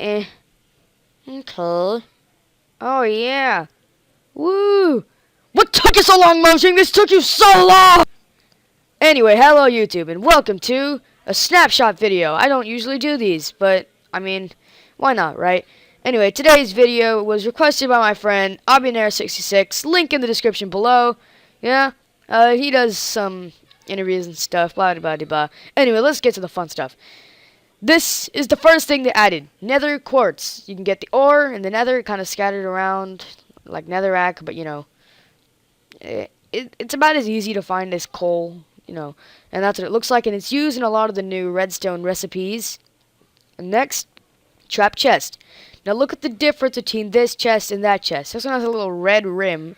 Okay. Oh, yeah. Woo! What took you so long, Munching? This took you so long! Anyway, hello YouTube, and welcome to a Snapshot video. I don't usually do these, but, I mean, why not, right? Anyway, today's video was requested by my friend, Abionair66, link in the description below. Yeah, he does some interviews and stuff, blah, blah, blah, blah. Anyway, let's get to the fun stuff. This is the first thing they added, nether quartz. You can get the ore and the nether kind of scattered around like netherrack, but, you know, it's about as easy to find as coal, you know, and that's what it looks like, and it's used in a lot of the new redstone recipes. And next, trap chest. Now look at the difference between this chest and that chest. This one has a little red rim,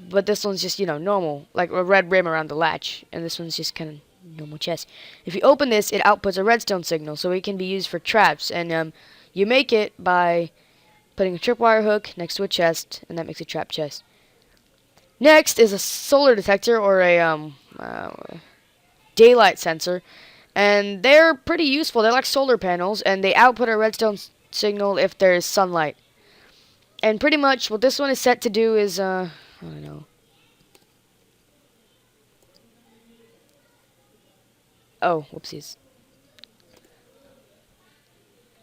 but this one's just, you know, normal, like a red rim around the latch, and this one's just kind of normal chest. If you open this, it outputs a redstone signal, so it can be used for traps, and you make it by putting a tripwire hook next to a chest, and that makes a trap chest. Next is a solar detector, or a daylight sensor, and they're pretty useful. They're like solar panels, and they output a redstone signal if there's sunlight. And pretty much what this one is set to do is, I don't know. Oh, whoopsies.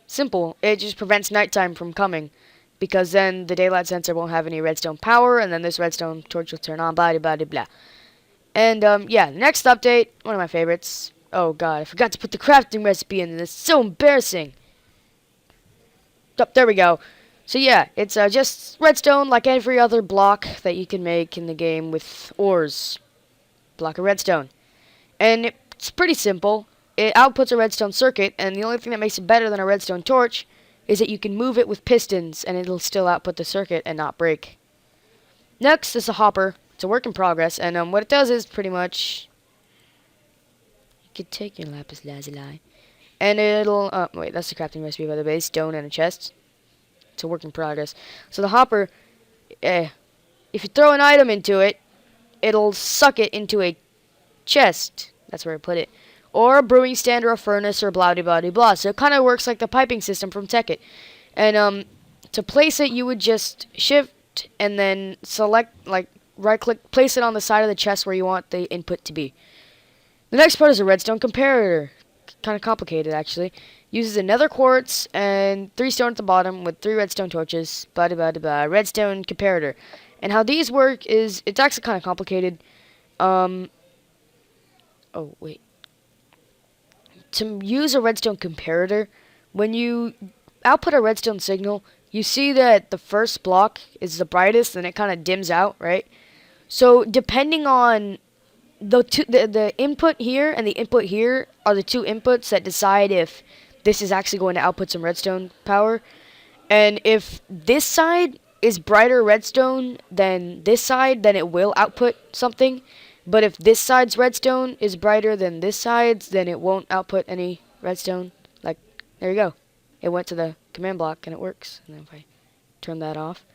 Simple. It just prevents nighttime from coming, because then the daylight sensor won't have any redstone power, and then this redstone torch will turn on, blah, blah, blah, blah. And, yeah, next update, one of my favorites. Oh, God, I forgot to put the crafting recipe in, and it's so embarrassing. Oh, there we go. So, yeah, it's just redstone like every other block that you can make in the game with ores. Block of redstone. And it's pretty simple. It outputs a redstone circuit, and the only thing that makes it better than a redstone torch is that you can move it with pistons, and it'll still output the circuit and not break. Next is a hopper. It's a work in progress, and what it does is pretty much... You could take your lapis lazuli. And it'll... wait, that's the crafting recipe, by the way. Stone and a chest. It's a work in progress. So the hopper... if you throw an item into it, it'll suck it into a chest. That's where I put it. Or a brewing stand or a furnace or blah, blah, blah, blah. So it kind of works like the piping system from Tekkit. And to place it, you would just shift and then select, like, right-click, place it on the side of the chest where you want the input to be. The next part is a redstone comparator. Kind of complicated, actually. Uses a nether quartz and 3 stone at the bottom with 3 redstone torches. Blah, blah, blah, blah. Redstone comparator. And how these work is, it's actually kind of complicated. Oh, wait. To use a redstone comparator, when you output a redstone signal, you see that the first block is the brightest and it kind of dims out, right? So depending on the input here and the input here are the 2 inputs that decide if this is actually going to output some redstone power. And if this side is brighter redstone than this side, then it will output something. But if this side's redstone is brighter than this side's, then it won't output any redstone. Like, there you go. It went to the command block and it works. And then if I turn that off.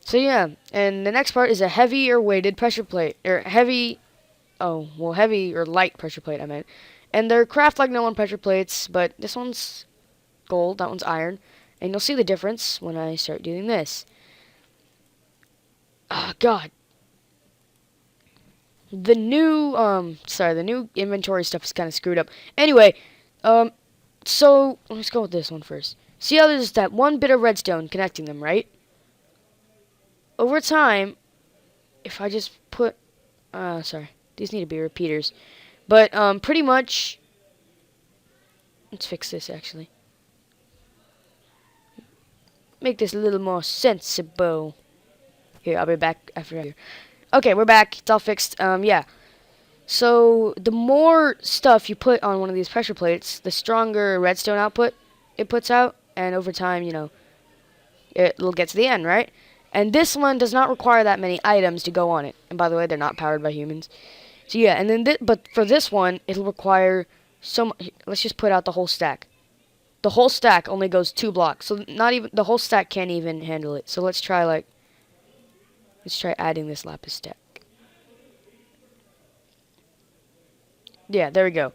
So yeah, and the next part is a heavy or weighted pressure plate. Or heavy, heavy or light pressure plate, I meant. And they're craft like normal pressure plates, but this one's gold, that one's iron. And you'll see the difference when I start doing this. Oh, God. The new, the new inventory stuff is kind of screwed up. Anyway, so, let's go with this one first. See how there's that one bit of redstone connecting them, right? Over time, if I just put, these need to be repeaters. But, pretty much, let's fix this, actually. Make this a little more sensible. Here, I'll be back after here. Okay, we're back. It's all fixed. Yeah. So, the more stuff you put on one of these pressure plates, the stronger redstone output it puts out. And over time, you know, it'll get to the end, right? And this one does not require that many items to go on it. And by the way, they're not powered by humans. So, yeah, and then but for this one, it'll require so much. Let's just put out the whole stack. The whole stack only goes 2 blocks. So, not even the whole stack can't even handle it. So, let's try, like, let's try adding this lapis stack. Yeah, there we go.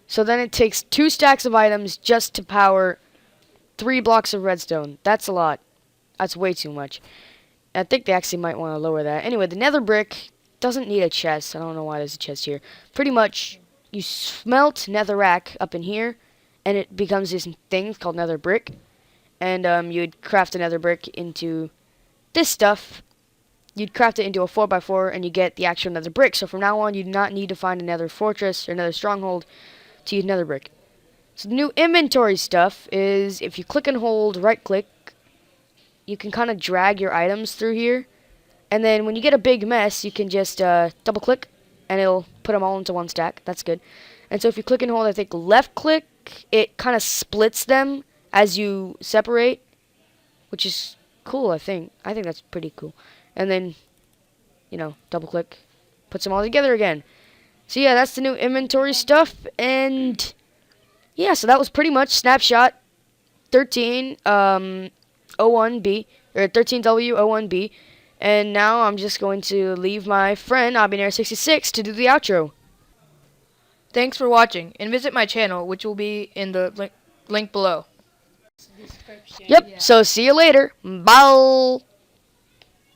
So then it takes 2 stacks of items just to power 3 blocks of redstone. That's a lot. That's way too much. I think they actually might want to lower that. Anyway, the nether brick doesn't need a chest. I don't know why there's a chest here. Pretty much, you smelt netherrack up in here, and it becomes this thing called nether brick. And you'd craft a nether brick into this stuff. You'd craft it into a 4x4, and you get the actual nether brick. So from now on, you do not need to find another fortress or another stronghold to use nether brick. So the new inventory stuff is if you click and hold right click, you can kind of drag your items through here. And then when you get a big mess, you can just double click and it'll put them all into one stack. That's good. And so if you click and hold, I think left click, it kind of splits them as you separate, which is cool, I think. I think that's pretty cool. And then, you know, double click, puts them all together again. So yeah, that's the new inventory stuff. And yeah, so that was pretty much Snapshot 13 01B or 13W01B. And now I'm just going to leave my friend Abinair66 to do the outro. Thanks for watching, and visit my channel, which will be in the link below. Yep, so see you later. Bye.